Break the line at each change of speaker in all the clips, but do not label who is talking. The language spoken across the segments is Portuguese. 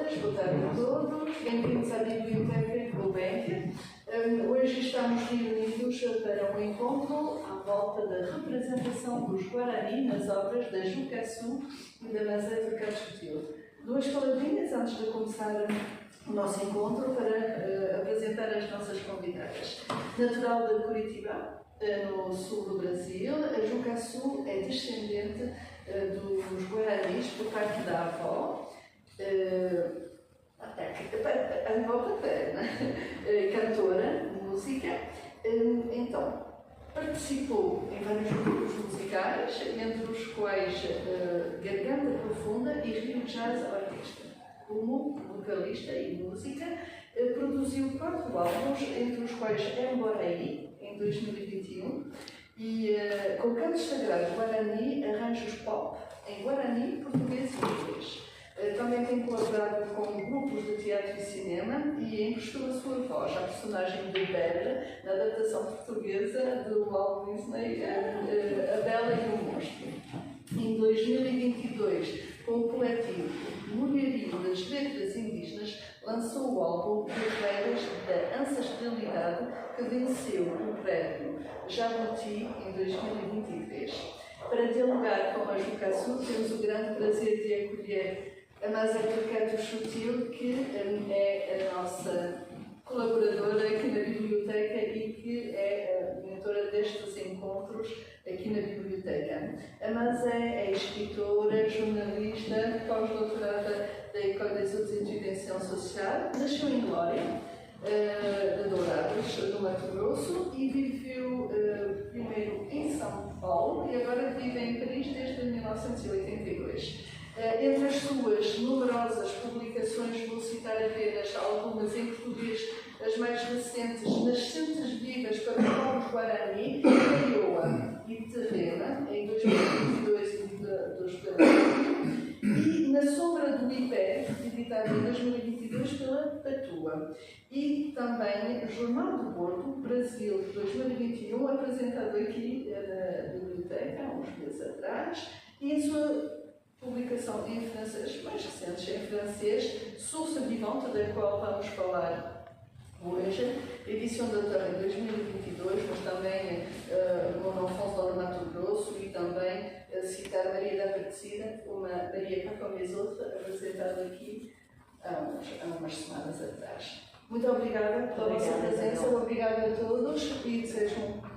todas, boa tarde a todos, bem-vindos à Biblioteca Gulbenkian. Hoje estamos reunidos para um encontro à volta da representação dos Guarani nas obras da Jucaçu e da Mazé de Cachutil. Duas palavrinhas antes de começar o nosso encontro para apresentar as nossas convidadas. Natural de Curitiba, no sul do Brasil, a Jucaçu é descendente dos Guaranis por parte da avó, a avó paterna, cantora, música. Então, participou em vários grupos musicais, entre os quais Garganta Profunda e Rio Jazz Orquestra. Como vocalista e música, produziu 4 álbuns, entre os quais Emboraí, em 2021, e com cantos sagrados Guarani, arranjos pop em Guarani, português e inglês. Também tem colaborado com grupos de teatro e cinema e emprestou a sua voz à personagem de Bela, na adaptação portuguesa do Walt Disney, A Bela e o Monstro. Em 2022, com o coletivo Mulherio das Letras Indígenas, lançou o álbum Guerreiras da Ancestralidade, que venceu o prémio Jabuti em 2023. Para dialogar com a Jucaçu, temos o grande prazer de acolher a Mazé Cachutil, que é a nossa colaboradora aqui na biblioteca e que é a mentora destes encontros aqui na biblioteca. A Mazé é escritora, jornalista, pós-doutorada da École des Hautes Études em Ciências Sociais, nasceu em Glória, de Dourados, no Mato Grosso, e viveu primeiro em São Paulo e agora vive em Paris desde 1982. Entre as suas numerosas publicações, vou citar apenas algumas em português, as mais recentes: Nascentes Vivas para Povos Guarani, Caioa e Terrena, em 2022 e dos Guarani, e Na Sombra do Ipé, editado em 2022 pela Patua, e também Jornal do Porto, Brasil, 2021, apresentado aqui na biblioteca há uns meses atrás, e a sua publicação em francês, mais recentes em francês, Source Vivante, da qual vamos falar hoje, edição da autora em 2022, mas também Mon Enfance dans le Mato Grosso, e também citar Maria da Aparecida, uma Maria pas comme les autres, apresentada aqui há umas semanas atrás. Muito obrigada pela vossa presença, obrigada a todos e desejam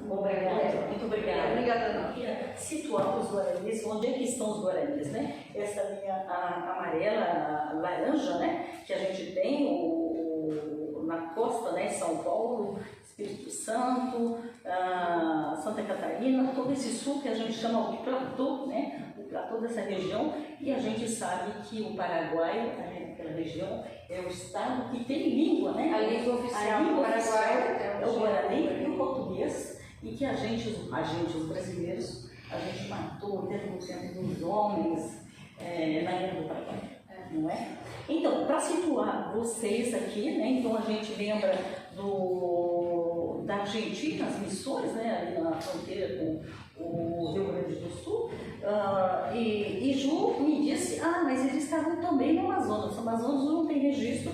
obrigada, muito obrigada.
Obrigada a nós.
Queria situar os Guaranis, onde é que estão os Guaranis, né? Essa linha amarela, a laranja, né? Que a gente tem na costa, né? São Paulo, Espírito Santo, Santa Catarina, todo esse sul que a gente chama de platô, né? O platô dessa região, e a gente sabe que o Paraguai, aquela região, é o estado que tem língua, né?
A língua oficial do Paraguai
é o Guarani e o português, e que a gente, os brasileiros, a gente matou 80% dos homens na Guerra do Paraguai, não é? Então, para situar vocês aqui, né? Então a gente lembra da Argentina, as missões, né? Ali na fronteira com o Rio Grande do Sul, e Ju me disse, mas eles estavam também no Amazonas. O Amazonas não tem registro,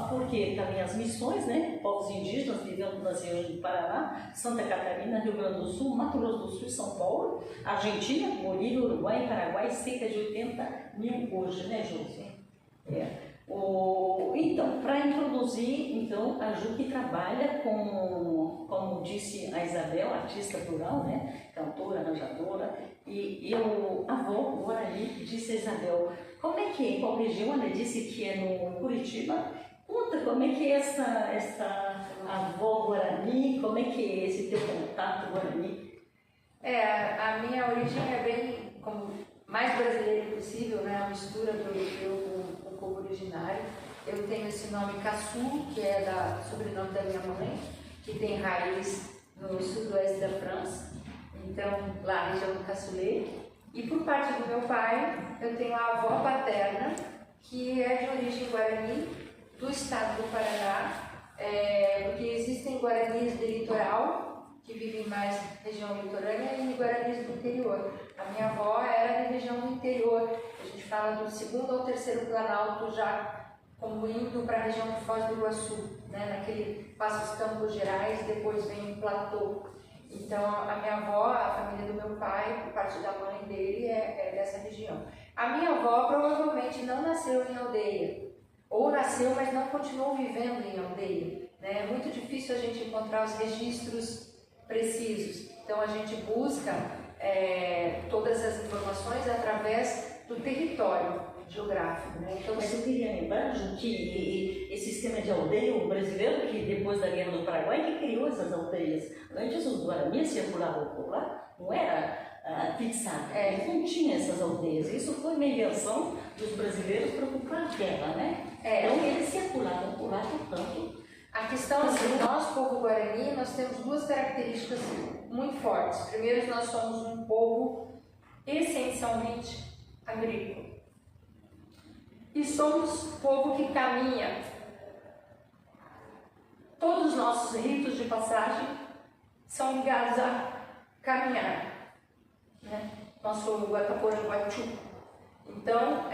porque também as missões, né, povos indígenas vivendo nas regiões do Paraná, Santa Catarina, Rio Grande do Sul, Mato Grosso do Sul e São Paulo, Argentina, Bolívia, Uruguai e Paraguai, cerca de 80 mil hoje, né, Ju? Então, para introduzir, então, a Ju, que trabalha com, como disse a Isabel, artista plural, né, cantora, arranjadora, e eu, avó Guarani, disse a Isabel, como é que é, em qual região? Ela disse que é no Curitiba. Conta como é que é essa avó Guarani, como é que é esse teu contato Guarani?
A minha origem é bem, como mais brasileira possível, né, a mistura do europeu com o povo originário. Eu tenho esse nome Caçu, que é sobrenome da minha mãe, que tem raiz no sudoeste da França, então lá na região do Cassoulet. E por parte do meu pai, eu tenho a avó paterna, que é de origem guarani, do estado do Paraná, porque existem guaranis do litoral, que vivem mais na região litorânea, e guaranis do interior. A minha avó era da região do interior, a gente fala do segundo ao terceiro planalto, já como indo para a região de Foz do Iguaçu, né? Naquele passa os Campos Gerais, depois vem o platô. Então, a minha avó, a família do meu pai, por parte da mãe dele, é dessa região. A minha avó provavelmente não nasceu em aldeia, ou nasceu, mas não continuou vivendo em aldeia, né? É muito difícil a gente encontrar os registros precisos. Então, a gente busca todas as informações através do território geográfico, né? Então,
mas eu queria lembrar, Ju, que esse sistema de aldeia, o brasileiro, que depois da Guerra do Paraguai, que criou essas aldeias. Antes os guaranis circulavam por lá, não era fixado, eles não tinham essas aldeias. Isso foi uma invenção dos brasileiros para ocupar a terra, né? Então eles circulavam por lá, portanto.
A questão assim, nós, povo guarani, nós temos duas características muito fortes. Primeiro, nós somos um povo essencialmente agrícola. E somos povo que caminha. Todos os nossos ritos de passagem são ligados a caminhar, né? Nosso Guataporã-Guachu. Então,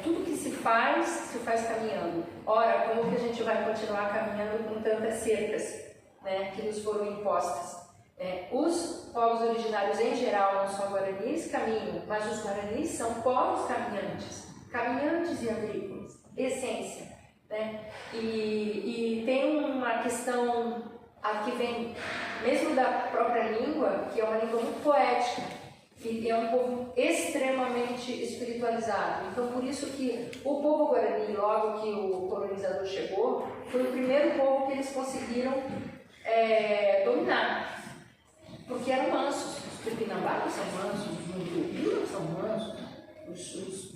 tudo que se faz caminhando. Ora, como que a gente vai continuar caminhando com tantas cercas, né, que nos foram impostas? Os povos originários em geral não são guaranis, caminham, mas os guaranis são povos caminhantes e agrícolas, essência, né? E tem uma questão aqui vem mesmo da própria língua, que é uma língua muito poética, e é um povo extremamente espiritualizado. Então, por isso que o povo guarani, logo que o colonizador chegou, foi o primeiro povo que eles conseguiram dominar, porque eram mansos. Os tupinambás são mansos, os mundurucus são mansos,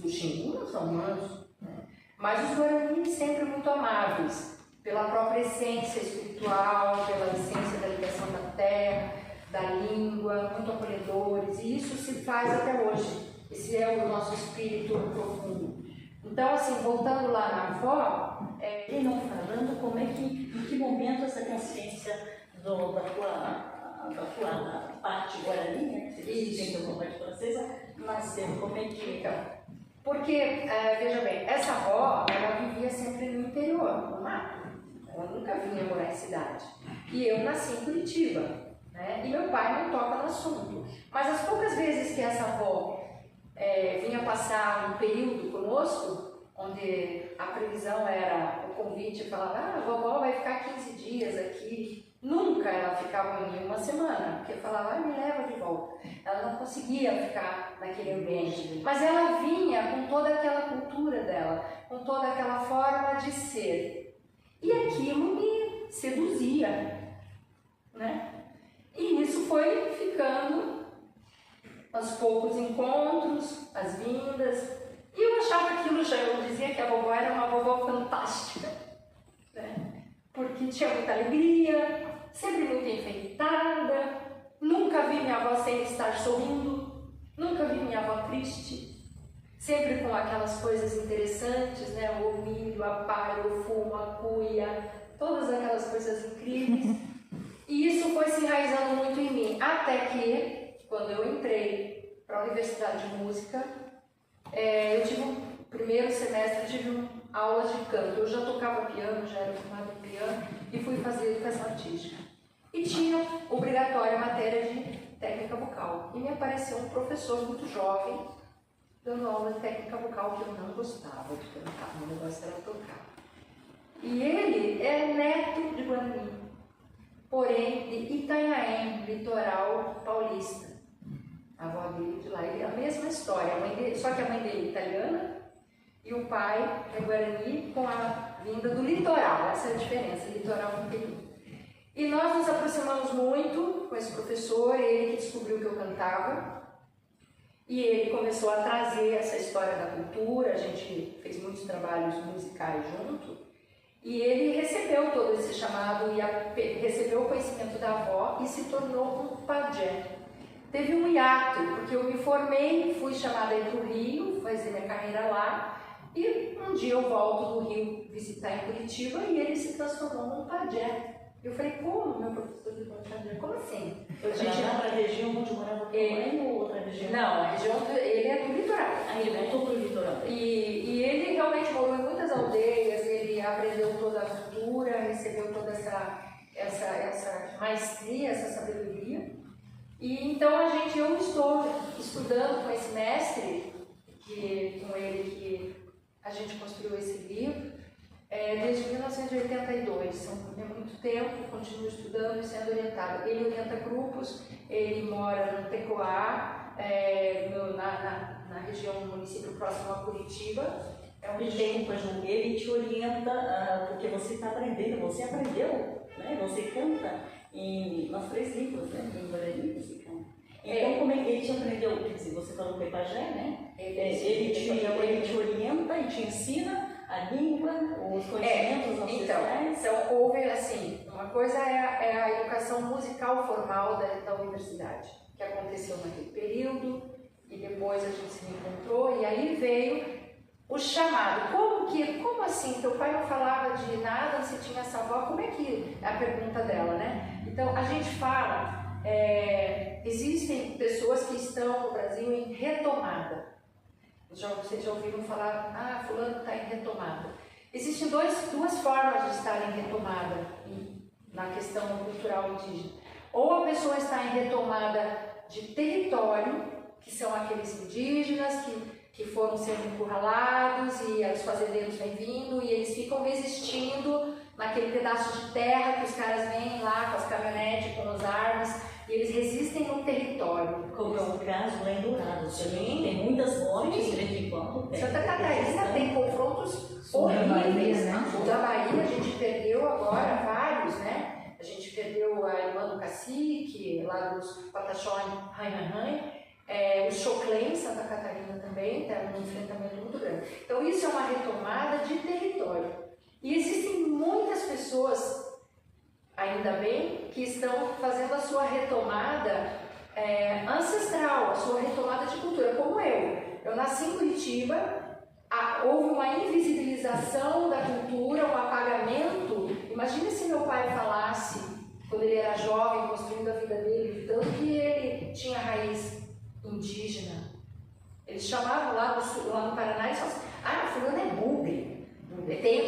os xingu são mansos, né? Mas os guaranis sempre muito amáveis, pela própria essência espiritual, pela essência da ligação da terra, da língua, muito acolhedores, e isso se faz até hoje. Esse é o nosso espírito profundo. Então, assim, voltando lá na avó,
E não falando como é que, em que momento essa consciência da tua parte guarani, né, que você tem uma parte francesa, nasceu, como é que...
Porque, veja bem, essa avó, ela vivia sempre no interior, no mato. Ela nunca vinha morar em cidade. E eu nasci em Curitiba, né? E meu pai não toca no assunto. Mas as poucas vezes que essa avó vinha passar um período conosco, onde a previsão era o convite, falava, a vovó vai ficar 15 dias aqui. Nunca ela ficava em uma semana, porque falava, me leva de volta. Ela não conseguia ficar naquele ambiente. Mas ela vinha com toda aquela cultura dela, com toda aquela forma de ser. E aquilo me seduzia, né? E isso foi ficando aos poucos encontros, as vindas. E eu achava aquilo, eu dizia que a vovó era uma vovó fantástica, né? Porque tinha muita alegria, sempre muito enfeitada, nunca vi minha avó sem estar sorrindo, nunca vi minha avó triste, sempre com aquelas coisas interessantes, né? O milho, a palha, o fumo, a cuia, todas aquelas coisas incríveis. E isso foi se enraizando muito em mim, até que, quando eu entrei para a Universidade de Música, eu tive um primeiro semestre, tive aulas de canto. Eu já tocava piano, já era formada em piano, e fui fazer educação artística. E tinha obrigatória a matéria de técnica vocal. E me apareceu um professor muito jovem, dando aula de técnica vocal, que eu não gostava de cantar, o meu negócio era tocar. E ele é neto de Guarani, porém de Itanhaém, litoral paulista. A avó dele de lá, e a mesma história, a mãe dele, só que a mãe dele é italiana e o pai é Guarani com a vinda do litoral, essa é a diferença, litoral com Peru. E nós nos aproximamos muito com esse professor, ele que descobriu que eu cantava, e ele começou a trazer essa história da cultura, a gente fez muitos trabalhos musicais junto, e ele recebeu todo esse chamado, e recebeu o conhecimento da avó e se tornou um pajé. Teve um hiato, porque eu me formei, fui chamada para o Rio, fazer minha carreira lá, e um dia eu volto do Rio visitar em Curitiba e ele se transformou num pajé. Eu falei, como meu professor de pajé? Como assim?
A gente na região onde morava tua mãe ou outra região?
Não, a região ele é do litoral.
Aí ele voltou para o litoral.
E ele realmente morou em muitas aldeias, ele aprendeu toda a cultura, recebeu toda essa maestria, essa sabedoria. E então eu estou estudando com esse mestre, com ele que a gente construiu esse livro, desde 1982. É muito tempo, continuo estudando e sendo orientada. Ele orienta grupos, ele mora no Tecoá, na região do município próximo a Curitiba.
Desculpa, João, ele te orienta porque você está aprendendo, você aprendeu, né? Você canta nas 3 línguas, né? Em Guarani você canta. Então, como é que ele te aprendeu? Quer dizer, você falou que é pajé, né? Ele te orienta e te ensina a língua, os conhecimentos ancestrais?
Então, houve assim, uma coisa é a educação musical formal da universidade, que aconteceu naquele período, e depois a gente se encontrou, e aí veio o chamado. Como assim? Teu pai não falava de nada, você tinha essa avó? Como é que é a pergunta dela, né? Então, a gente fala, existem pessoas que estão no Brasil em retomada. Vocês já ouviram falar, fulano está em retomada. Existem duas formas de estar em retomada na questão cultural indígena. Ou a pessoa está em retomada de território, que são aqueles indígenas que foram sendo encurralados e os fazendeiros vêm vindo e eles ficam resistindo naquele pedaço de terra que os caras vêm lá com as caminhonetes, com as armas, e eles resistem no território.
Como é o caso lá em Dourados, tem muitas mortes de vez em quando.
Santa Catarina tem confrontos horríveis. O da Bahia a gente perdeu agora vários, né? A gente perdeu a irmã do cacique, lá dos Pataxó em Rainhanhan. O Choclen, em Santa Catarina também, está um enfrentamento muito grande. Então isso é uma retomada de território. E existem muitas pessoas, ainda bem, que estão fazendo a sua retomada ancestral, a sua retomada de cultura, como eu. Eu nasci em Curitiba, houve uma invisibilização da cultura, um apagamento. Imagina se meu pai falasse, quando ele era jovem, construindo a vida dele, tanto que ele tinha raiz indígena. Eles chamavam lá no Paraná e falavam assim, fulano é bugre.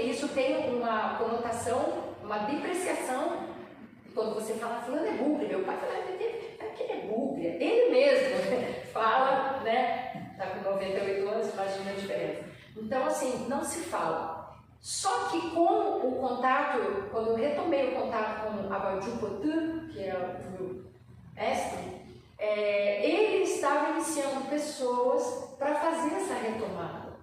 Isso tem uma conotação, uma depreciação. Quando você fala fulano é bugre, meu pai fala que ele é bugre. Ele mesmo fala, né? Está com 98 anos, imagina a diferença. Então, assim, não se fala. Só que com o contato, quando eu retomei o contato com a Badiou Potu, que é o meu mestre, ele estava iniciando pessoas para fazer essa retomada,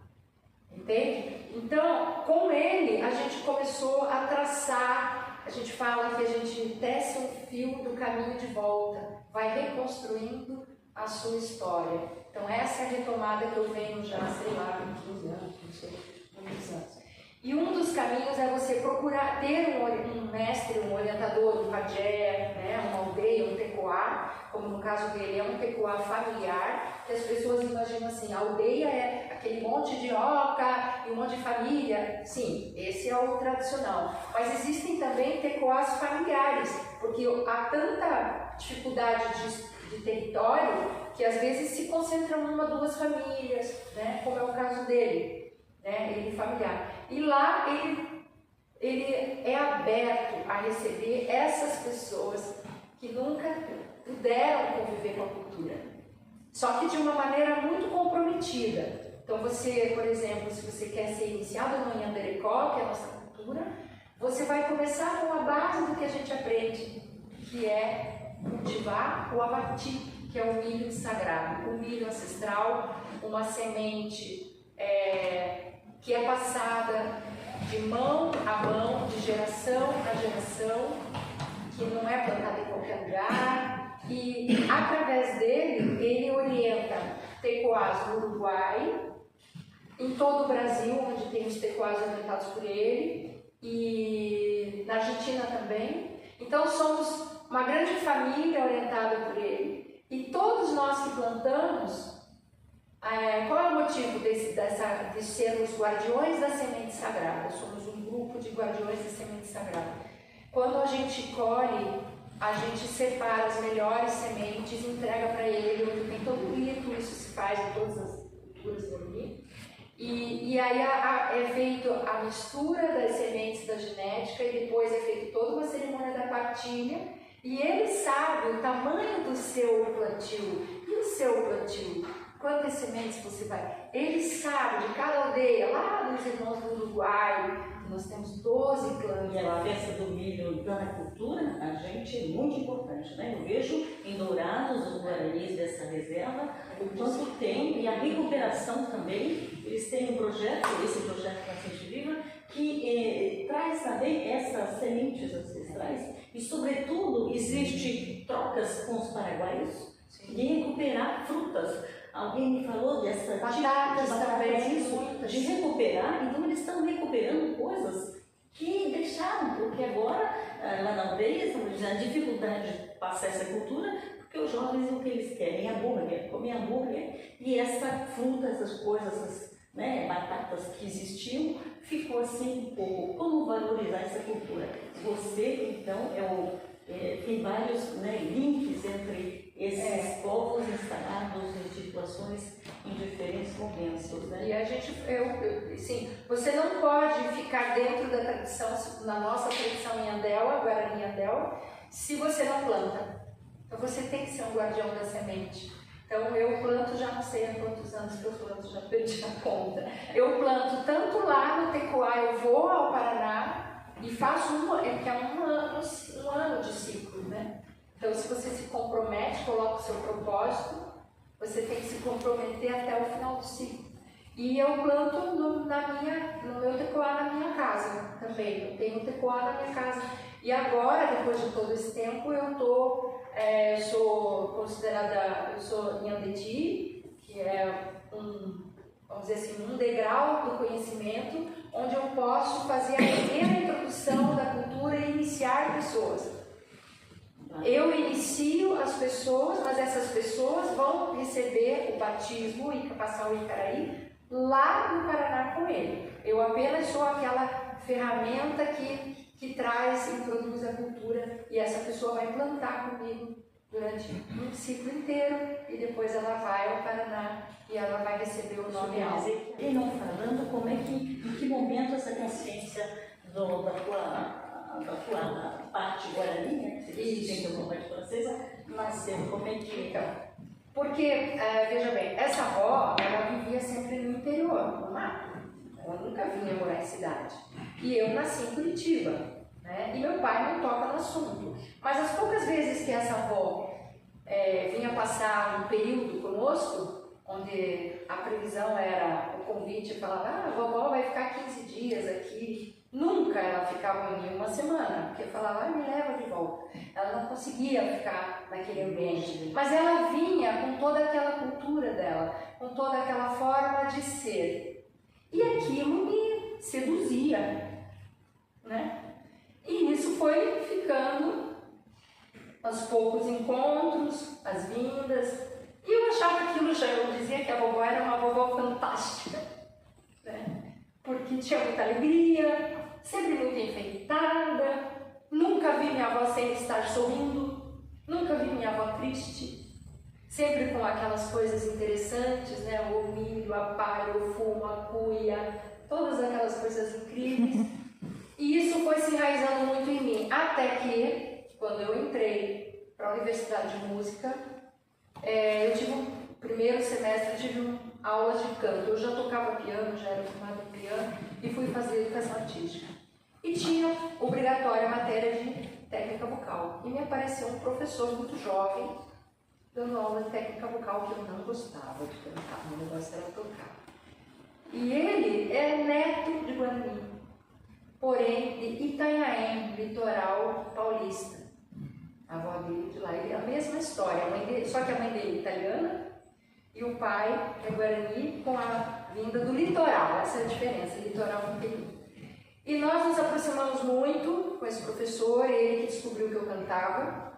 entende? Então, com ele, a gente começou a traçar, a gente fala que a gente tece um fio do caminho de volta, vai reconstruindo a sua história. Então, essa é a retomada que eu venho já, sei lá, com 15 anos, não sei, muitos anos. E um dos caminhos é você procurar ter um mestre, um orientador, um pajé, né, uma aldeia, um tecoá, como no caso dele é um tecoá familiar, que as pessoas imaginam assim, a aldeia é aquele monte de oca e um monte de família. Sim, esse é o tradicional. Mas existem também tecoás familiares, porque há tanta dificuldade de território que às vezes se concentram em 1 ou 2 famílias, né, como é o caso dele. Ele familiar. E lá ele é aberto a receber essas pessoas que nunca puderam conviver com a cultura. Só que de uma maneira muito comprometida. Então você, por exemplo, se você quer ser iniciado no Nhanderecó, que é a nossa cultura, você vai começar com a base do que a gente aprende, que é cultivar o avati, que é o milho sagrado, o milho ancestral, uma semente que é passada de mão a mão, de geração a geração, que não é plantada em qualquer lugar, e através dele, ele orienta tecoás no Uruguai, em todo o Brasil, onde tem os tecoás orientados por ele, e na Argentina também. Então somos uma grande família orientada por ele, e todos nós que plantamos, qual é o motivo de sermos guardiões da semente sagrada? Somos um grupo de guardiões da semente sagrada. Quando a gente colhe, a gente separa as melhores sementes e entrega para ele, onde tem todo o rito, isso se faz em todas as culturas Guarani. E aí é feito a mistura das sementes da genética e depois é feita toda uma cerimônia da partilha. E ele sabe o tamanho do seu plantio. E o seu plantio? Quantas sementes você vai? Ele sabe de cada aldeia, lá dos irmãos do Uruguai, nós temos 12 clãs.
E a festa do milho da cultura, a gente é muito importante, né? Eu vejo em Dourados, os guaranis dessa reserva, o quanto tem, e a recuperação também. Eles têm um projeto, esse projeto Nascente Viva, que traz também essas sementes ancestrais e, sobretudo, existe trocas com os paraguaios de recuperar frutas. Alguém me falou dessa
batatas também,
isso, de recuperar, então eles estão recuperando coisas que deixaram, porque agora, lá na aldeia, estamos dizendo a dificuldade de passar essa cultura, porque os jovens o que eles querem é hambúrguer, comer hambúrguer, e essa fruta, essas coisas, essas batatas que existiam, ficou assim um pouco. Como valorizar essa cultura? Você, então, tem vários links entre esses povos instalados em situações em diferentes momentos, né?
E a gente, sim, você não pode ficar dentro da tradição, na nossa tradição em Andeua, Guarani Andeua, se você não planta. Então você tem que ser um guardião da semente. Então eu planto, já não sei há quantos anos que eu planto, já perdi a conta. Eu planto tanto lá no Tecoá, eu vou ao Paraná e faço um ano de ciclo, né? Então, se você se compromete, coloca o seu propósito, você tem que se comprometer até o final do ciclo. E eu planto no meu tecoá na minha casa também. Eu tenho tecoá na minha casa. E agora, depois de todo esse tempo, eu sou considerada, eu sou Nhandeti, que é vamos dizer assim, um degrau do conhecimento, onde eu posso fazer a primeira introdução da cultura e iniciar pessoas. Eu inicio as pessoas, mas essas pessoas vão receber o batismo e passar o Icaraí lá no Paraná com ele. Eu apenas sou aquela ferramenta que traz e introduz a cultura, e essa pessoa vai plantar comigo durante um ciclo inteiro e depois ela vai ao Paraná e ela vai receber o nome alto.
E não falando como é que, em que momento essa consciência da tua parte guarani, né, que você tem uma parte francesa, nasceu, como é que...
Porque, veja bem, essa avó, ela vivia sempre no interior, no mato. Ela nunca vinha morar em cidade. E eu nasci em Curitiba, né? E meu pai não toca no assunto. Mas as poucas vezes que essa avó vinha passar um período conosco, onde a previsão era o convite, falava, a vovó vai ficar 15 dias aqui. Nunca ela ficava em uma semana, porque falava, me leva de volta. Ela não conseguia ficar naquele ambiente. Mas ela vinha com toda aquela cultura dela, com toda aquela forma de ser. E aquilo me seduzia, né? E isso foi ficando aos poucos encontros, as vindas. E eu achava aquilo, eu dizia que a vovó era uma vovó fantástica, né? Porque tinha muita alegria, sempre muito enfeitada, nunca vi minha avó sem estar sorrindo, nunca vi minha avó triste, sempre com aquelas coisas interessantes, né? O milho, a palha, o fumo, a cuia, todas aquelas coisas incríveis. E isso foi se enraizando muito em mim, até que, quando eu entrei para a Universidade de Música, eu tive um primeiro semestre, tive aulas de canto. Eu já tocava piano, já era formada em piano, e fui fazer educação artística. E tinha obrigatória a matéria de técnica vocal. E me apareceu um professor muito jovem, dando aula de técnica vocal, que eu não gostava de cantar, o meu negócio era tocar. E ele é neto de Guarani, porém de Itanhaém, litoral paulista. A avó dele de lá, e a mesma história, a mãe dele, só que a mãe dele é italiana e o pai é Guarani com a vinda do litoral, essa é a diferença, litoral com período. E nós nos aproximamos muito com esse professor, ele que descobriu que eu cantava,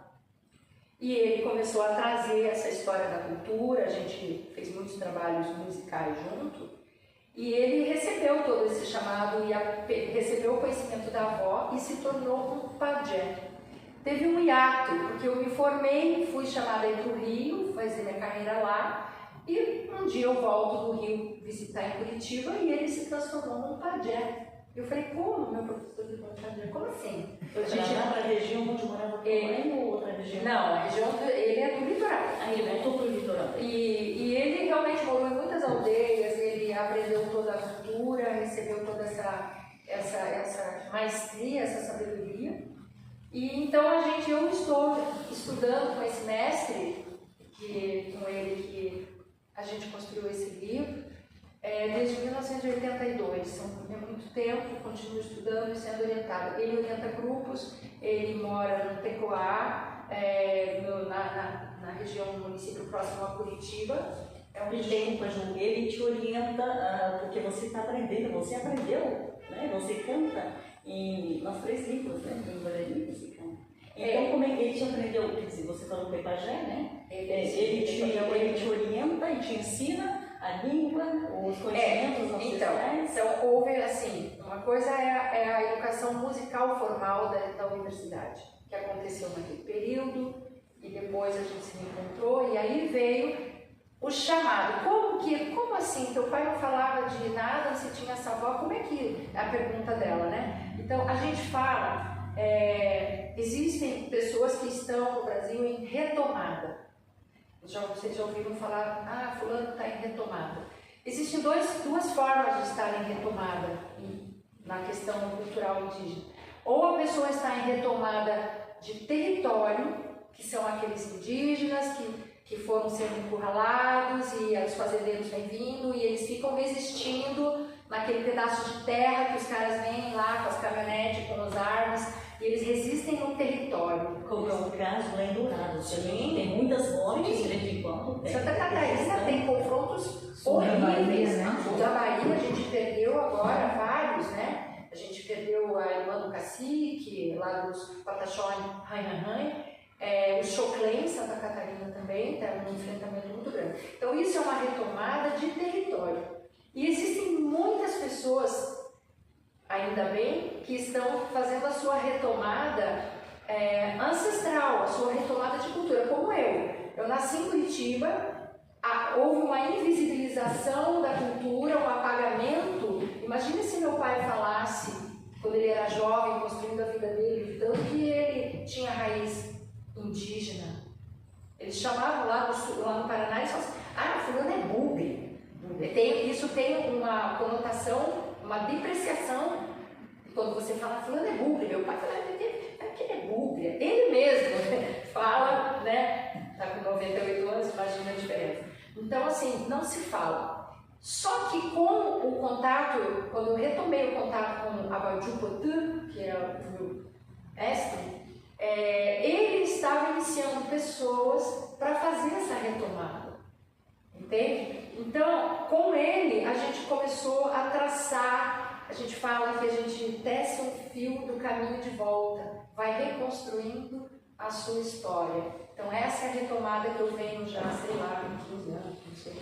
e ele começou a trazer essa história da cultura, a gente fez muitos trabalhos musicais junto, e ele recebeu todo esse chamado, e recebeu o conhecimento da avó e se tornou um pajé. Teve um hiato, porque eu me formei, fui chamada aí para o Rio, fazer minha carreira lá, e um um dia eu volto do Rio visitar em Curitiba e ele se transformou num pajé. Eu falei, como meu professor de pajé? Como assim?
A gente ia para a região onde morava ele ou outra região?
Não, a região ele é do litoral.
Aí ele voltou para o litoral.
E ele realmente morou em muitas aldeias, ele aprendeu toda a cultura, recebeu toda essa maestria, essa sabedoria. E então eu estou estudando com esse mestre, com ele que a gente construiu esse livro, desde 1982. É muito tempo, continuo estudando e sendo orientada. Ele orienta grupos, ele mora no Tecoá, na região do município próximo a Curitiba.
Desculpa, Ju, ele te orienta porque você está aprendendo, você aprendeu, né? Você canta nas 3 línguas, né? Em você canta. Então, como é que ele te aprendeu? Quer dizer, você falou que é pajé, né? Ele te orienta e te ensina a língua, os conhecimentos ancestrais?
Então, houve assim, uma coisa é a educação musical formal da universidade, que aconteceu naquele período, e depois a gente se encontrou, e aí veio o chamado. Como assim? Teu pai não falava de nada, você tinha essa avó? Como é que é a pergunta dela, né? Então, a gente fala, existem pessoas que estão no Brasil em retomada. Vocês já ouviram falar, fulano está em retomada. Existem duas formas de estar em retomada na questão cultural indígena. Ou a pessoa está em retomada de território, que são aqueles indígenas que foram sendo encurralados e os fazendeiros vêm vindo e eles ficam resistindo naquele pedaço de terra que os caras vêm lá com as caminhonetes, com as armas, e eles resistem no território.
Como é o caso lá em Dourados. Tem muitas mortes de vez em quando.
Santa Catarina tem confrontos horríveis. O da Bahia a gente perdeu agora vários, né? A gente perdeu a irmã do cacique, lá dos Pataxó em Ranhanhan. O Choclen, em Santa Catarina também, está um enfrentamento muito grande. Então isso é uma retomada de território. E existem muitas pessoas, ainda bem, que estão fazendo a sua retomada ancestral, a sua retomada de cultura, como eu. Eu nasci em Curitiba, houve uma invisibilização da cultura, um apagamento. Imagina se meu pai falasse, quando ele era jovem, construindo a vida dele, tanto que ele tinha raiz indígena. Eles chamavam lá no Paraná e falavam assim, fulano é bugre. Isso tem uma conotação, uma depreciação. Quando você fala, fulano é bugre, meu pai fala, que ele é bugre. Ele mesmo fala, né? Está com 98 anos, imagina a diferença. Então, assim, não se fala. Só que com o contato, quando eu retomei o contato com a Badiou Potu, que é o meu mestre, ele estava iniciando pessoas para fazer essa retomada, entende? Então, com ele, a gente começou a traçar, a gente fala que a gente tece um fio do caminho de volta, vai reconstruindo a sua história. Então, essa é a retomada que eu venho já, sei lá, com 15 anos, não sei,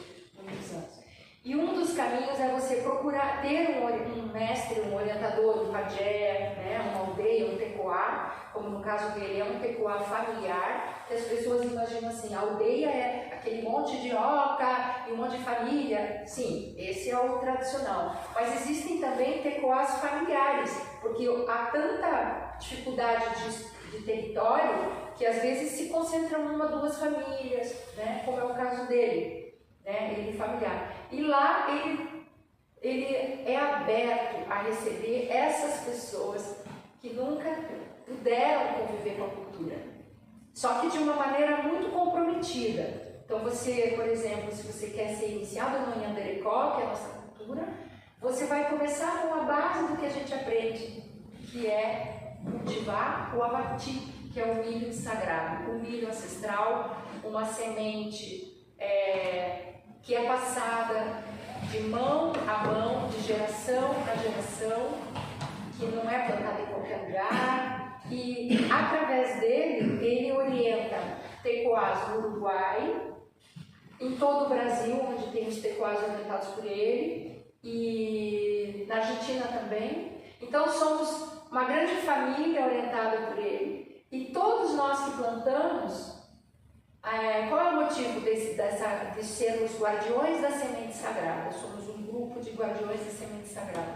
muitos anos. E um dos caminhos é você procurar ter um mestre, um orientador, um pajé, né, uma aldeia, um tecoá, como no caso dele é um tecoá familiar, que as pessoas imaginam assim, a aldeia é aquele monte de oca e um monte de família. Sim, esse é o tradicional. Mas existem também tecoás familiares, porque há tanta dificuldade de território que às vezes se concentram em 1 ou 2 famílias, né, como é o caso dele. Ele familiar. E lá ele é aberto a receber essas pessoas que nunca puderam conviver com a cultura. Só que de uma maneira muito comprometida. Então você, por exemplo, se você quer ser iniciado no Nhanderecó, que é a nossa cultura, você vai começar com a base do que a gente aprende, que é cultivar o avati, que é o milho sagrado, o milho ancestral, uma semente que é passada de mão a mão, de geração a geração, que não é plantada em qualquer lugar, e através dele, ele orienta tecoás no Uruguai, em todo o Brasil, onde tem os tecoás orientados por ele, e na Argentina também. Então somos uma grande família orientada por ele, e todos nós que plantamos, Qual é o motivo de sermos guardiões da semente sagrada? Somos um grupo de guardiões da semente sagrada.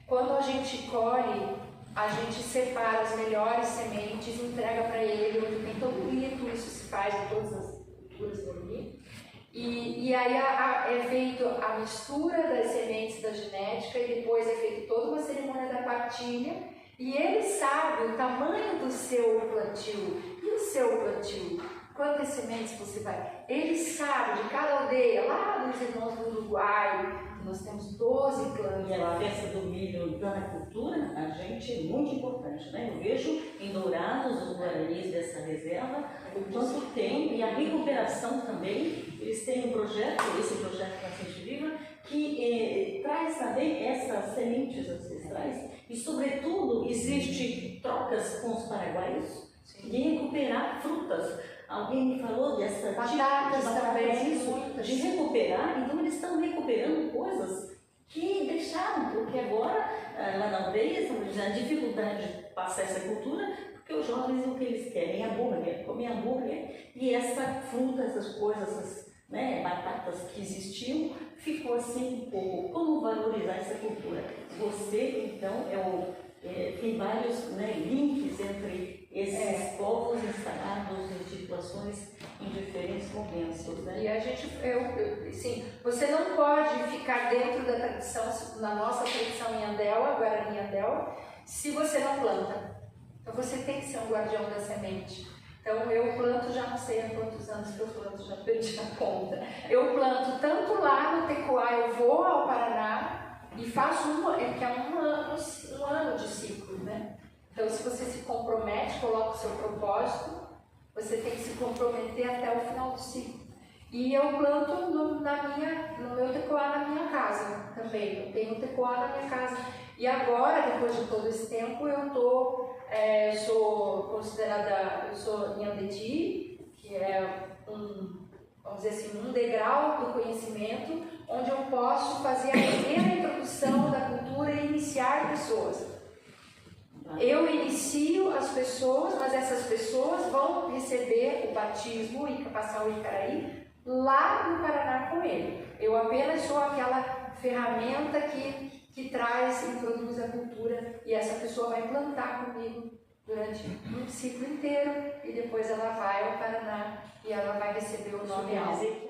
Quando a gente colhe, a gente separa as melhores sementes e entrega para ele, onde tem todo o rito, isso se faz em todas as culturas do mundo. E aí é feito a mistura das sementes da genética e depois é feita toda uma cerimônia da partilha e ele sabe o tamanho do seu plantio. E o seu plantio? Quantas sementes você vai? Ele sabe de cada aldeia, lá dos irmãos do Uruguai, nós temos 12 clãs.
E a festa do milho da cultura, a gente é muito importante, né? Eu vejo em Dourados, os guaranis dessa reserva, o quanto tem, e a recuperação também, eles têm um projeto, esse projeto Nascente Viva, que traz também essas sementes ancestrais e, sobretudo, existe trocas com os paraguaios de recuperar frutas. Alguém me falou dessa
batatas também,
isso, de recuperar, então eles estão recuperando coisas que deixaram, porque agora, lá na aldeia, a dificuldade de passar essa cultura, porque os jovens o que eles querem é hambúrguer, comer hambúrguer, e essa fruta, essas coisas, essas batatas que existiam, ficou assim um pouco. Como valorizar essa cultura? Você, então, tem vários links entre esses povos instalados em situações em diferentes momentos, né?
E a gente, sim, você não pode ficar dentro da tradição, na nossa tradição em Andeua, Guarani Andeua, se você não planta. Então você tem que ser um guardião da semente. Então eu planto, já não sei há quantos anos que eu planto, já perdi a conta. Eu planto tanto lá no Tecoá, eu vou ao Paraná e faço um ano de ciclo, né? Então, se você se compromete, coloca o seu propósito, você tem que se comprometer até o final do ciclo. E eu planto no meu tecoá na minha casa também. Eu tenho tecoá na minha casa. E agora, depois de todo esse tempo, eu sou considerada, eu sou Nhandeti, que é vamos dizer assim, um degrau do conhecimento, onde eu posso fazer a primeira introdução da cultura e iniciar pessoas. Eu inicio as pessoas, mas essas pessoas vão receber o batismo e passar o Icaraí lá no Paraná com ele. Eu apenas sou aquela ferramenta que traz e introduz a cultura, e essa pessoa vai plantar comigo durante um ciclo inteiro e depois ela vai ao Paraná e ela vai receber o nome alto.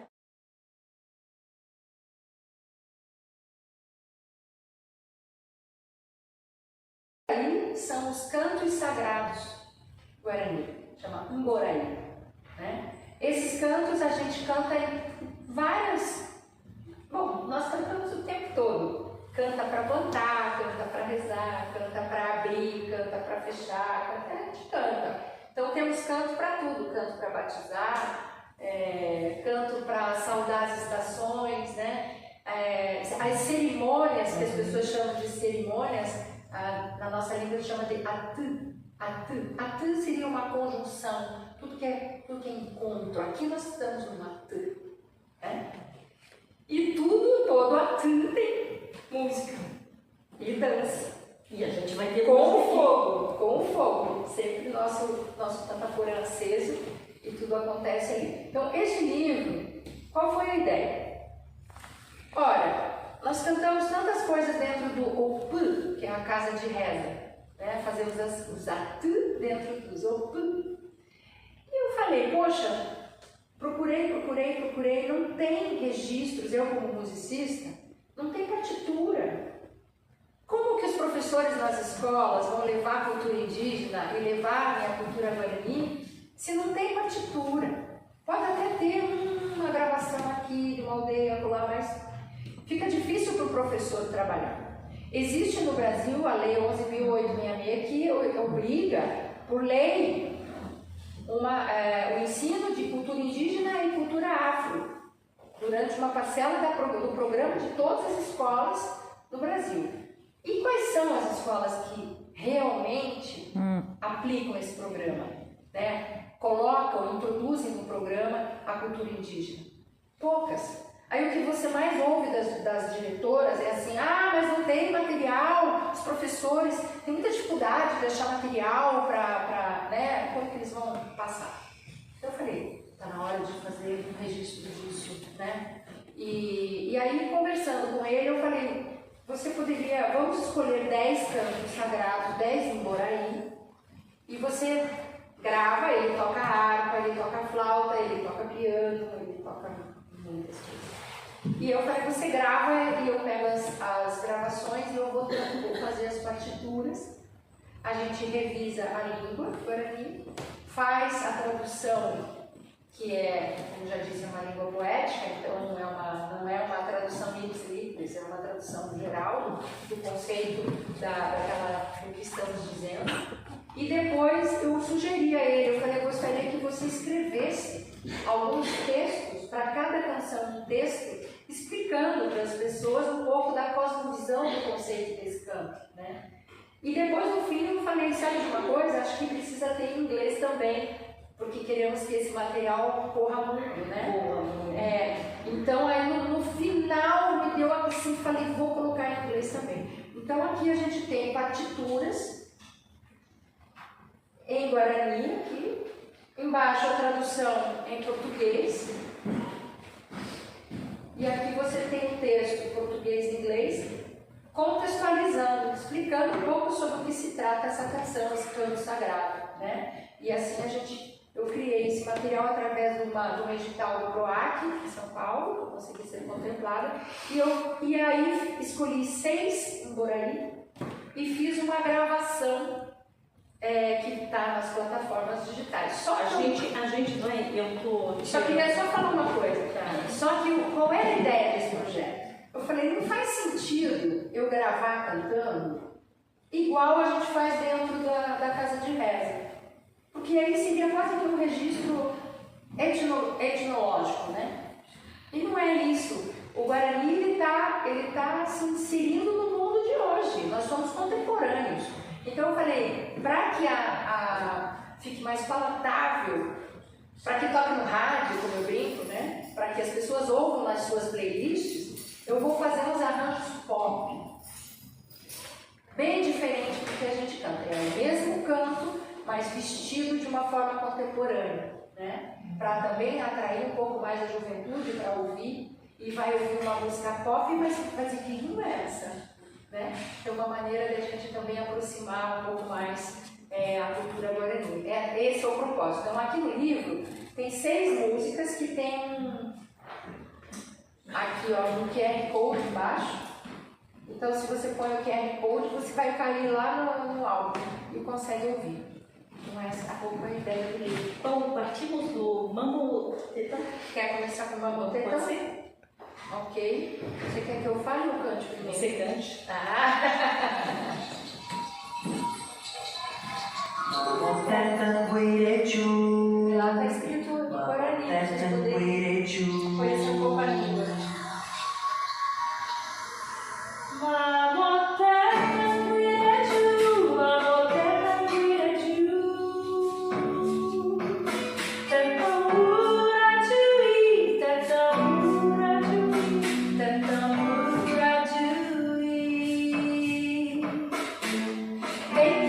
Aí são os cantos sagrados guarani, chama Umboraí, né? Esses cantos a gente canta em várias. Bom, nós cantamos o tempo todo. Canta para plantar, canta para rezar, canta para abrir, canta para fechar, a gente canta. Então temos canto para tudo, canto para batizar, canto para saudar as estações, né? As cerimônias, que as pessoas chamam de cerimônias, na nossa língua chama de atu. Atu seria uma conjunção, tudo que é encontro. Aqui nós estamos num atu, né? E todo atu tem música e dança.
E a gente vai ter
com o fogo, sempre nosso Tataporã aceso, e tudo acontece ali. Então, esse livro, qual foi a ideia? Ora, nós cantamos tantas coisas dentro do Opu, que é a casa de reza, né? Fazemos os atu dentro dos Opu. E eu falei, poxa, procurei, não tem registros, eu como musicista, não tem partitura. Como que os professores nas escolas vão levar a cultura indígena e levar a minha cultura guarani se não tem partitura? Pode até ter uma gravação aqui de uma aldeia lá, mas fica difícil para o professor trabalhar. Existe no Brasil a Lei 11.866 que obriga, por lei, o ensino de cultura indígena e cultura afro durante uma parcela do programa de todas as escolas no Brasil. E quais são as escolas que realmente aplicam esse programa, né? Colocam, introduzem no programa a cultura indígena? Poucas. Aí o que você mais ouve das diretoras é assim, mas não tem material, os professores têm muita dificuldade de deixar material para, né, como que eles vão passar. Então eu falei, está na hora de fazer um registro disso, né? E aí, conversando com ele, eu falei, você poderia, vamos escolher 10 cantos sagrados, 10 em Boraí, e você grava, ele toca harpa, ele toca flauta, ele toca piano, ele toca muitas coisas. E eu falei, você grava e eu pego as gravações e eu vou fazer as partituras. A gente revisa a língua guarani, faz a tradução, que é, como já disse, uma língua poética, então não é uma tradução ipsis, é uma tradução geral do conceito do que estamos dizendo. E depois eu sugeri a ele, eu falei, eu gostaria que você escrevesse alguns textos para cada canção, um texto explicando para as pessoas um pouco da cosmovisão do conceito desse canto, né? E depois no fim eu falei, sabe de uma coisa? Acho que precisa ter em inglês também, porque queremos que esse material corra muito, né? Então aí no final me deu assim, falei, vou colocar em inglês também. Então aqui a gente tem partituras em Guarani aqui, embaixo a tradução em português, e aqui você tem um texto em português e inglês, contextualizando, explicando um pouco sobre o que se trata essa canção, esse canto sagrado, né? E assim eu criei esse material através de um edital do PROAC, em São Paulo, que consegui ser contemplada, e aí escolhi 6 em Boraí e fiz uma gravação que está nas plataformas digitais. Só queria só falar uma coisa, só que qual era a ideia desse projeto? Eu falei, não faz sentido eu gravar cantando igual a gente faz dentro da casa de reza, porque aí seria quase que um registro etnológico, né? E não é isso. O Guarani ele tá se inserindo no mundo de hoje. Nós somos contemporâneos. Então eu falei, para que fique mais palatável, para que toque no rádio, como eu brinco, né? Para que as pessoas ouvam nas suas playlists, eu vou fazer uns arranjos pop. Bem diferente do que a gente canta. É o mesmo canto, mas vestido de uma forma contemporânea, né? Para também atrair um pouco mais a juventude para ouvir, e vai ouvir uma música pop, mas vai dizer que não é essa. Né? É uma maneira de a gente também aproximar um pouco mais a cultura guarani. Esse é o propósito. Então, aqui no livro tem 6 músicas que tem aqui um QR Code embaixo. Então, se você põe o QR Code, você vai cair lá no álbum e consegue ouvir. Então, essa é a ideia do livro.
Bom, partimos do Mambo Tetã.
Quer começar com o Mambo Tetã?
Pode ser?
Ok. Você quer que eu fale ou cante primeiro?
Você cante.
Lá está escrito em Guarani, vocês poderiam conhecer um pouco a língua.
Hey,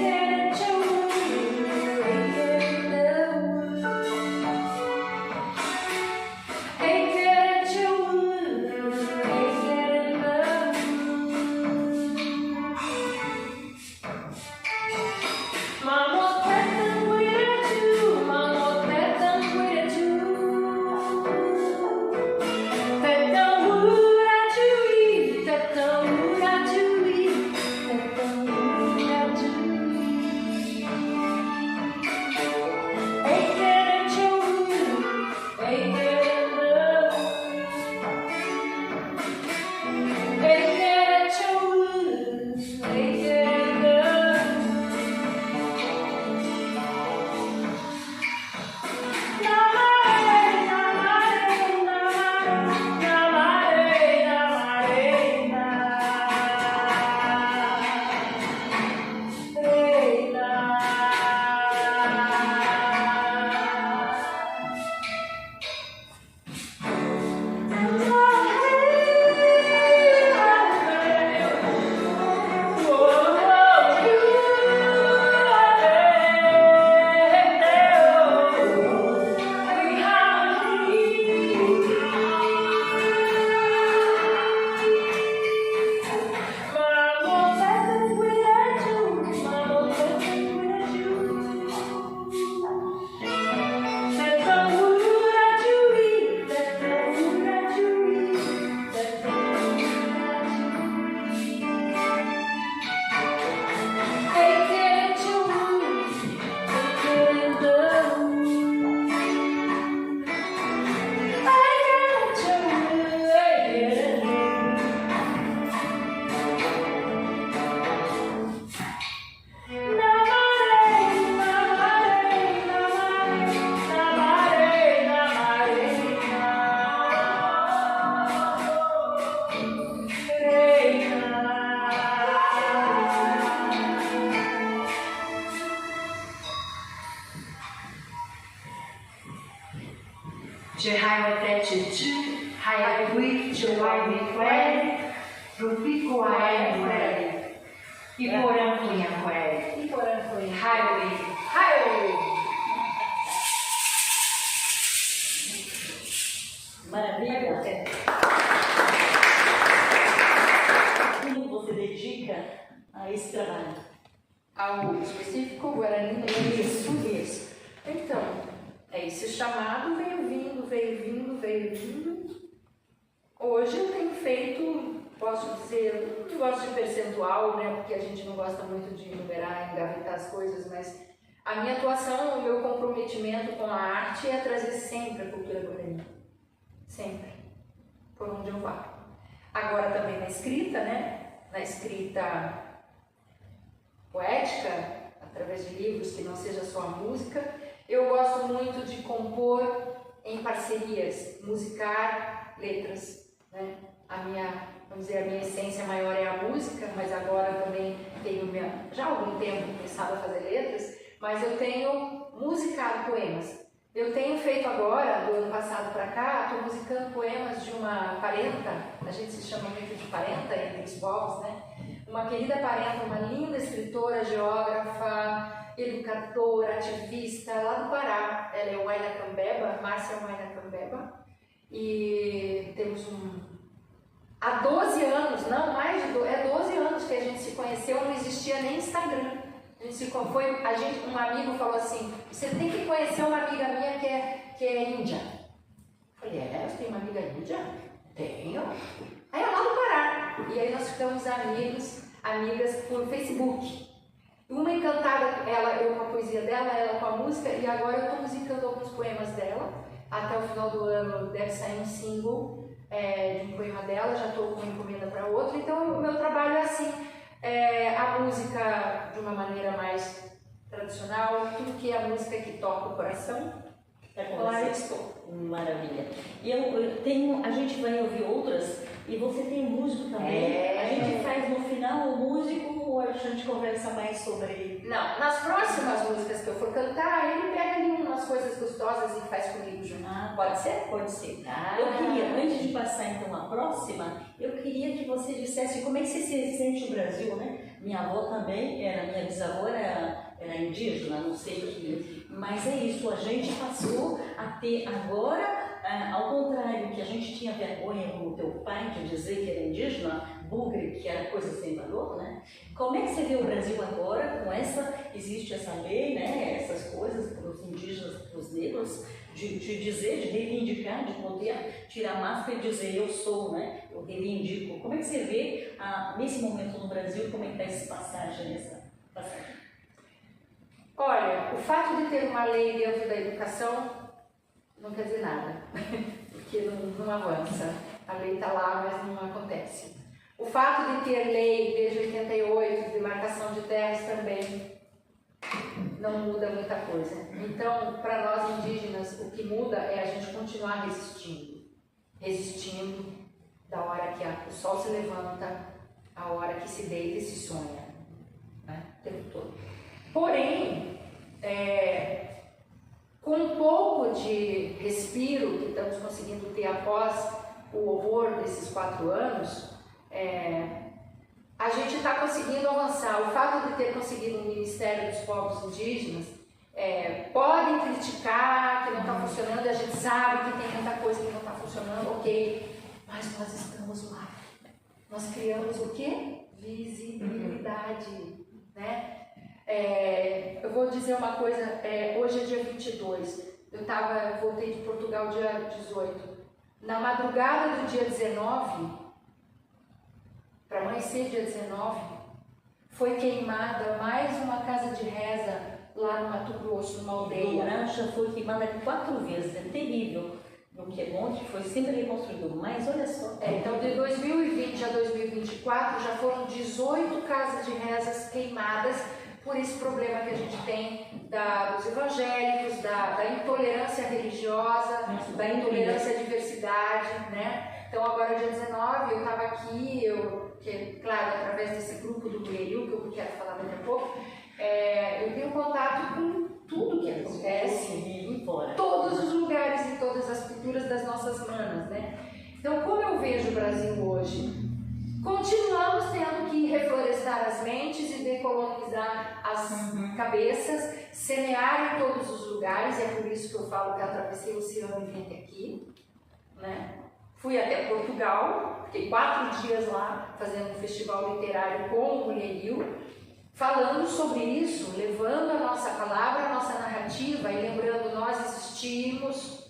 Coelho, Rupi Coelho, Iporã Coelho,
Iporã Coelho.
Highway.
Maravilha! Como você dedica a esse trabalho?
Ao específico Guarani,
Isso.
Então, esse chamado veio vindo. Hoje eu tenho feito, posso dizer, não gosto de percentual, né, porque a gente não gosta muito de enumerar, engavetar as coisas, mas a minha atuação, o meu comprometimento com a arte é trazer sempre a cultura guarani. Sempre. Por onde eu vá. Agora também na escrita, né, na escrita poética, através de livros que não seja só a música, eu gosto muito de compor em parcerias, musicar letras, né? Vamos dizer, a minha essência maior é a música, mas agora também tenho já há algum tempo começado a fazer letras, mas eu tenho musicado poemas. Eu tenho feito agora, do ano passado para cá, estou musicando poemas de uma parenta, a gente se chama muito de parenta entre os povos, né? Uma querida parenta, uma linda escritora, geógrafa, educadora, ativista, lá do Pará. Ela é Huayna Cambeba, Márcia Huayna Cambeba. E temos há 12 anos, não, mais de 12 anos que a gente se conheceu, não existia nem Instagram. Um amigo falou assim, você tem que conhecer uma amiga minha que é índia. Eu falei, você tem uma amiga índia? Tenho. Aí ela lá do Pará. E aí nós ficamos amigas por Facebook. Uma encantada, eu com a poesia dela, ela com a música, e agora eu estou musicando alguns poemas dela. Até o final do ano deve sair um single de um poema dela, já estou com uma encomenda para outra. Então o meu trabalho é assim, a música de uma maneira mais tradicional, tudo que é a música que toca o coração. Lá eu estou.
Maravilha. E a gente vai ouvir outras, e você tem um músico também. A gente faz no final o músico, ou a gente conversa mais sobre...
Não, nas próximas músicas que eu for cantar, ele pega ali umas coisas gostosas e faz comigo junto. Pode ser?
Pode ser. Eu queria, antes de passar então a próxima, eu queria que você dissesse como é que você se sente no Brasil, né? Minha avó também, minha bisavó era indígena, não sei o que, mas é isso, a gente passou a ter agora, ao contrário, que a gente tinha vergonha como teu pai de dizer que era indígena, bugre, que era coisa sem valor, né? Como é que você vê o Brasil agora com existe essa lei, né? Essas coisas para os indígenas, para os negros, de dizer, de reivindicar, de poder tirar a máscara e dizer eu sou, né? Eu reivindico. Como é que você vê nesse momento no Brasil, como é que está essa passagem,
Olha, o fato de ter uma lei dentro da educação não quer dizer nada, porque não avança. A lei está lá, mas não acontece. O fato de ter lei desde 88, de demarcação de terras também não muda muita coisa. Então, para nós indígenas, o que muda é a gente continuar resistindo da hora que o sol se levanta, a hora que se deita e se sonha, né? O tempo todo. Porém, com um pouco de respiro que estamos conseguindo ter após o horror desses 4 anos, a gente está conseguindo avançar. O fato de ter conseguido um Ministério dos Povos Indígenas, podem criticar que não está funcionando, e a gente sabe que tem muita coisa que não está funcionando, ok, mas nós estamos lá. Nós criamos o quê? Visibilidade, né? Eu vou dizer uma coisa, hoje é dia 22, eu voltei de Portugal dia 18. Na madrugada do dia 19, para amanhecer dia 19, foi queimada mais uma casa de reza lá no Mato Grosso, numa aldeia.
Já foi queimada 4 vezes, é terrível. No Quemonte foi sempre reconstruído, mas olha só.
Então de 2020 a 2024 já foram 18 casas de rezas queimadas por esse problema que a gente tem dos evangélicos, da intolerância religiosa, da intolerância à diversidade, né? Então agora dia 19 eu estava aqui, claro, através desse grupo do Gueril, que eu quero falar daqui a pouco, eu tenho contato com tudo que acontece, em todos os lugares e todas as culturas das nossas manas, né? Então, como eu vejo o Brasil hoje? Continuamos tendo que reflorestar as mentes e decolonizar as cabeças, semear em todos os lugares, e é por isso que eu falo que eu atravessei o oceano e vim até aqui, né? Fui até Portugal, fiquei 4 dias lá fazendo um festival literário com o Mulherio, falando sobre isso, levando a nossa palavra, a nossa narrativa e lembrando, nós existimos,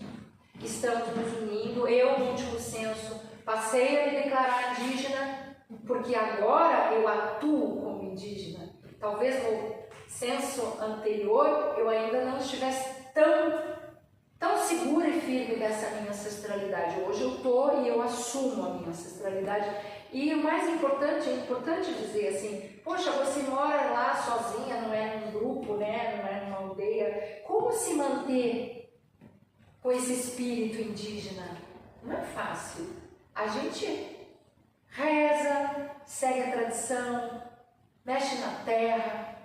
estamos nos unindo. Eu, no último censo, passei a me declarar indígena, porque agora eu atuo como indígena. Talvez no censo anterior eu ainda não estivesse tão segura e firme dessa minha ancestralidade. Hoje eu estou e eu assumo a minha ancestralidade. E o mais importante, é importante dizer assim, poxa, você mora lá sozinha, não é num grupo, né? Não é numa aldeia. Como se manter com esse espírito indígena? Não é fácil. A gente reza, segue a tradição, mexe na terra,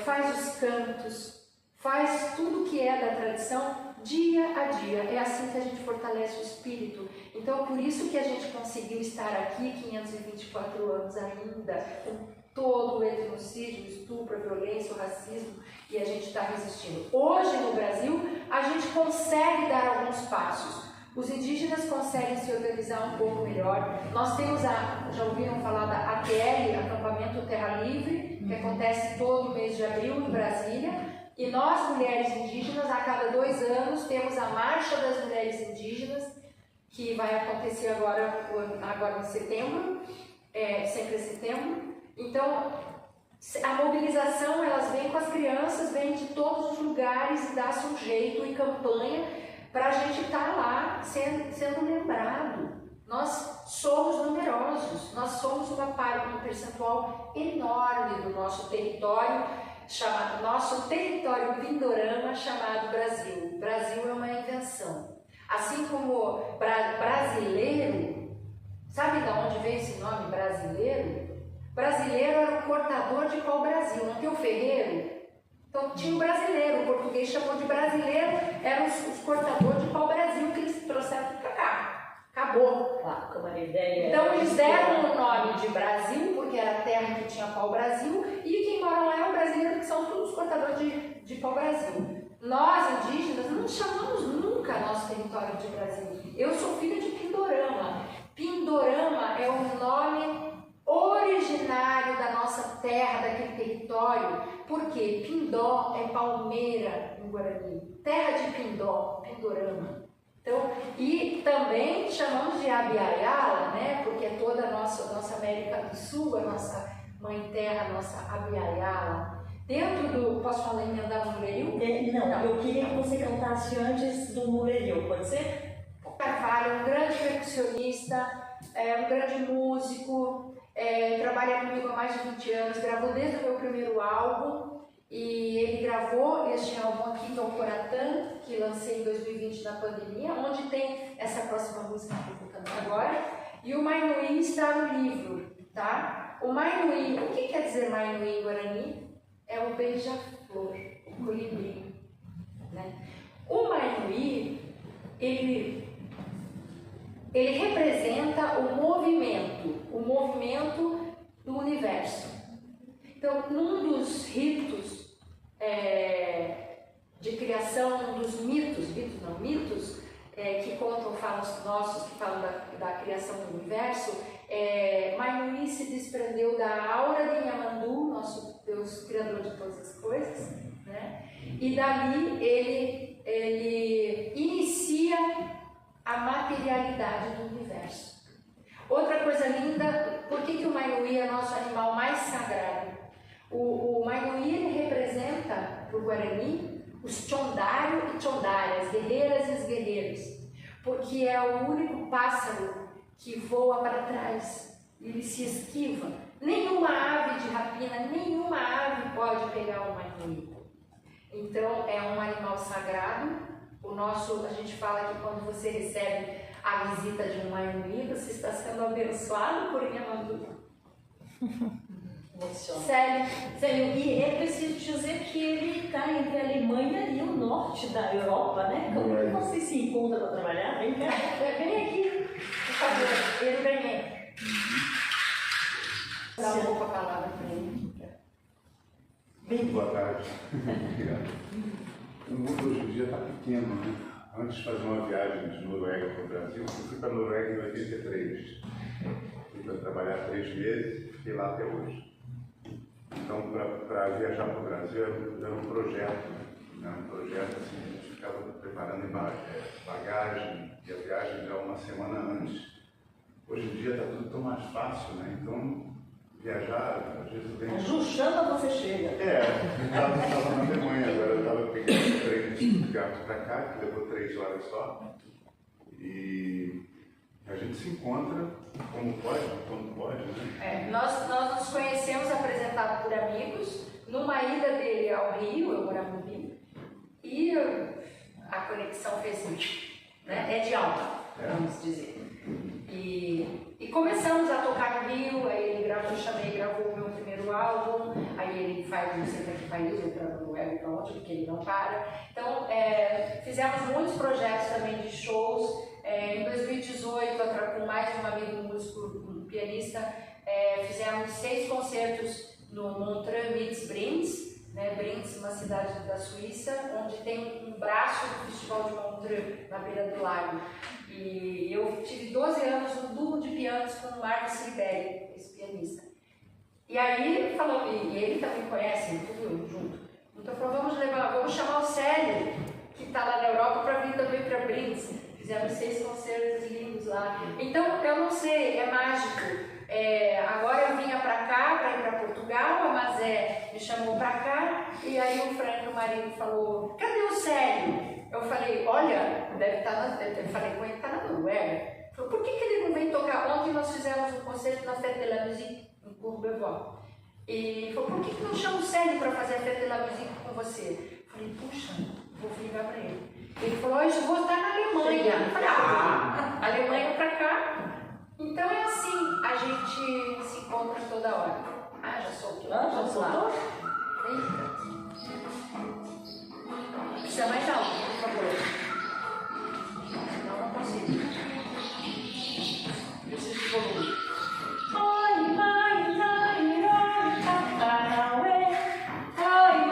faz os cantos, faz tudo que é da tradição dia a dia. É assim que a gente fortalece o espírito. Então, por isso que a gente conseguiu estar aqui 524 anos ainda, com todo o etnocídio, o estupro, a violência, o racismo, e a gente está resistindo. Hoje, no Brasil, a gente consegue dar alguns passos. Os indígenas conseguem se organizar um pouco melhor. Nós temos já ouviram falar da ATL, Acampamento Terra Livre, que acontece todo mês de abril em Brasília. E nós, mulheres indígenas, a cada 2 anos, temos a Marcha das Mulheres Indígenas, que vai acontecer agora em setembro, sempre em setembro. Então, a mobilização, elas vêm com as crianças, vêm de todos os lugares, dá-se um jeito e campanha para a gente estar lá sendo lembrado. Nós somos numerosos, nós somos um percentual enorme do nosso território, nosso território pindorama chamado Brasil. O Brasil é uma invenção. Assim como brasileiro, sabe de onde vem esse nome brasileiro? Brasileiro era o cortador de pau-brasil, não tem o ferreiro? Então tinha o brasileiro, o português chamou de brasileiro, eram os cortadores de pau-brasil que eles trouxeram para cá. Acabou.
Com uma ideia.
Então eles deram o nome de Brasil, porque era a terra que tinha pau-brasil, e quem mora lá é o brasileiro, que são todos os cortadores de pau-brasil. Nós, indígenas, não chamamos nunca nosso território de Brasil. Eu sou filha de Pindorama. Pindorama é o nome originário da nossa terra, daquele território, porque Pindó é palmeira em Guarani, terra de Pindó, Pindorama. Então, e também chamamos de Abiaiala, né, porque é toda a nossa América do Sul, a nossa mãe terra, a nossa Abiaiala. Dentro do... Posso falar em andar no Mulherio?
Não, eu queria que você cantasse antes do Mulherio, pode ser?
Carvalho é um grande percussionista, um grande músico, trabalha comigo há mais de 20 anos, gravou desde o meu primeiro álbum, e ele gravou este álbum aqui, que é o Coratã, que lancei em 2020 na pandemia, onde tem essa próxima música que eu estou cantando agora, e o Mainuí está no livro, tá? O Mainuí, o que quer dizer Mainuí em Guarani? É o beija-flor, o colibri, né? O Mainuí, ele representa o movimento do universo. Então, num dos ritos de criação, um dos mitos que contam, falam os nossos, que falam da criação do universo, Mainuí se desprendeu da aura de Inhamandu, nosso Deus criador de todas as coisas, né? E dali ele inicia a materialidade do universo. Outra coisa linda, por que o Mainuí é nosso animal mais sagrado? O Mainuí ele representa para o Guarani os Chondário e Chondárias, guerreiras e os guerreiros, porque é o único pássaro que voa para trás, ele se esquiva. Nenhuma ave de rapina, nenhuma ave pode pegar o Mainuí. Então é um animal sagrado. A gente fala que quando você recebe a visita de um Mainuí, você está sendo abençoado por Inhamandu.
Sério, e é preciso dizer que ele está entre a Alemanha e o norte da Europa, né? Como é que você se encontra para trabalhar? Vem cá.
Vem aqui. favor, ele ganhei. Dá um pouco a palavra para ele.
Muito boa tarde. Obrigado. O mundo hoje em dia está pequeno, né? Antes de fazer uma viagem de Noruega para o Brasil, eu fui para a Noruega em 83. Fui para trabalhar 3 meses e fiquei lá até hoje. Então, para viajar para o Brasil era um projeto. Era um projeto assim, a gente ficava preparando bagagem e a viagem já uma semana antes. Hoje em dia está tudo tão mais fácil, né? Então, viajar, às vezes vem...
Juxanda você chega.
Eu estava na Alemanha, agora eu estava pegando 3 de Stuttgart para cá, que levou 3 horas só. E a gente se encontra como pode, quando pode, né?
Nós nos conhecemos apresentado por amigos, numa ida dele ao Rio, eu morava no Rio, e a conexão fez né? É de alta, vamos dizer. E começamos a tocar no Rio, aí ele gravou, eu chamei, gravou o meu primeiro álbum, aí ele faz não sei para que país, ou para Noruega, ou para onde, porque ele não para. Então, fizemos muitos projetos também de shows. Em 2018, com mais um amigo músico, um pianista, fizemos 6 concertos no Montreux Meets Brinz, né? Brinz, uma cidade da Suíça, onde tem um braço do Festival de Montreux, na beira do lago. E eu tive 12 anos no duo de pianos com o Marcos Ribéry, esse pianista. E aí falou, e ele também conhece, tudo junto. Então falou, vamos chamar o Célio, que está lá na Europa, para vir também para Brinz. Fizemos 6 concertos lindos lá. Então, eu não sei, é mágico. Agora eu vinha para cá, para ir para Portugal, a Mazé me chamou para cá, e aí o Frank, meu marido, falou, cadê o Célio? Eu falei, olha, deve estar eu falei com ele, está na Noruega. Falei, por que ele não vem tocar? Ontem nós fizemos um concerto na Fête de la Musique, em Courbevoie. E ele falou, por que não chama o Célio para fazer a Fête de la Musique com você? Eu falei, puxa, vou ligar para ele. Ele falou, hoje eu vou estar na Alemanha. Eu falei, Alemanha para cá. Então é assim, a gente se encontra toda hora. Já soltou.
Já soltou?
Eita. Precisa mais alto, por favor. Não consigo. Preciso de volume. Oi, mãe, mãe, oi, papai, oi, mãe. Oi,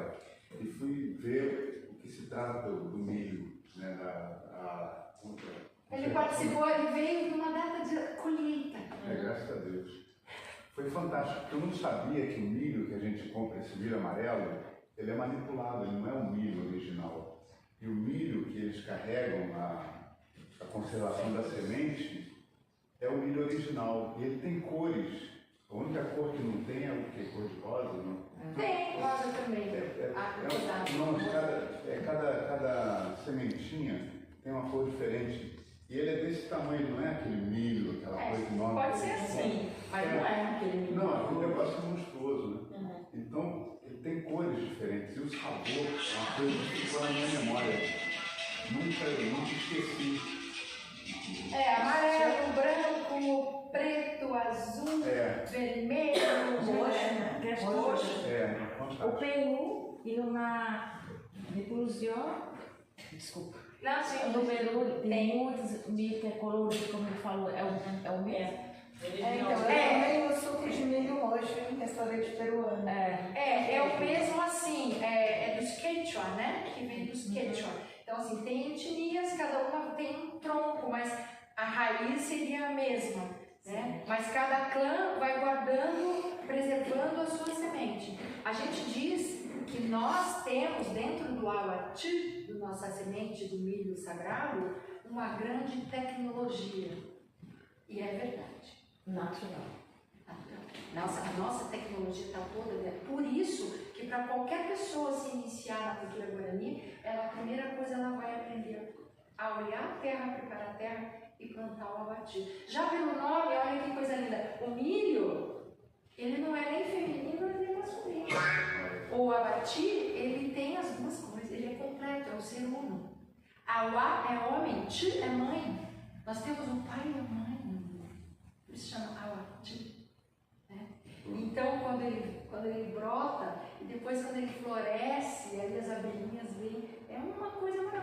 Rafael, e fui ver o que se trata do milho, né,
Ele participou, ele veio de uma data de colheita.
graças a Deus. Foi fantástico, porque eu não sabia que o milho que a gente compra, esse milho amarelo, ele é manipulado, ele não é o milho original. E o milho que eles carregam, a conservação da semente, é o milho original. E ele tem cores. A única cor que não tem é o que? Cor de rosa, não?
Tem rosa também.
Cada sementinha tem uma cor diferente. E ele é desse tamanho, não é aquele milho, aquela coisa enorme.
Pode ser assim,
mas não é aquele milho.
Não, é um negócio monstruoso, né? Então, ele tem cores diferentes. E o sabor é uma coisa que ficou na minha memória. Nunca esqueci.
Amarelo, branco, preto, azul, vermelho, roxo.
O Peru, desculpa.
Não, sim,
No Peru tem muitos milho que é colorido, como ele falou, é o mesmo.
Então, eu também o suco de milho roxo em restaurante peruano.
É o mesmo assim, é dos Quechua, né? Que vem dos Quechua. Então, assim, tem etnias, cada uma tem um tronco, mas a raiz seria a mesma, né? Mas cada clã vai guardando, preservando a sua semente. A gente diz que nós temos dentro do Awati, da nossa semente do milho sagrado, uma grande tecnologia. E é verdade.
Natural.
A nossa tecnologia está toda dentro. Por isso que para qualquer pessoa se iniciar na cultura guarani, a primeira coisa ela vai aprender a olhar a terra, preparar a terra e plantar o abati. Já pelo nome, olha que coisa linda. O milho, ele não é nem feminino nem masculino. O abati, ele tem as duas coisas, ele é completo, é o ser uno. Awa é homem, ti é mãe. Nós temos o pai e a mãe. Por isso chama Awati. Né? Então, quando ele brota, e depois quando ele floresce, aí as abelhinhas vêm, é uma coisa maravilhosa.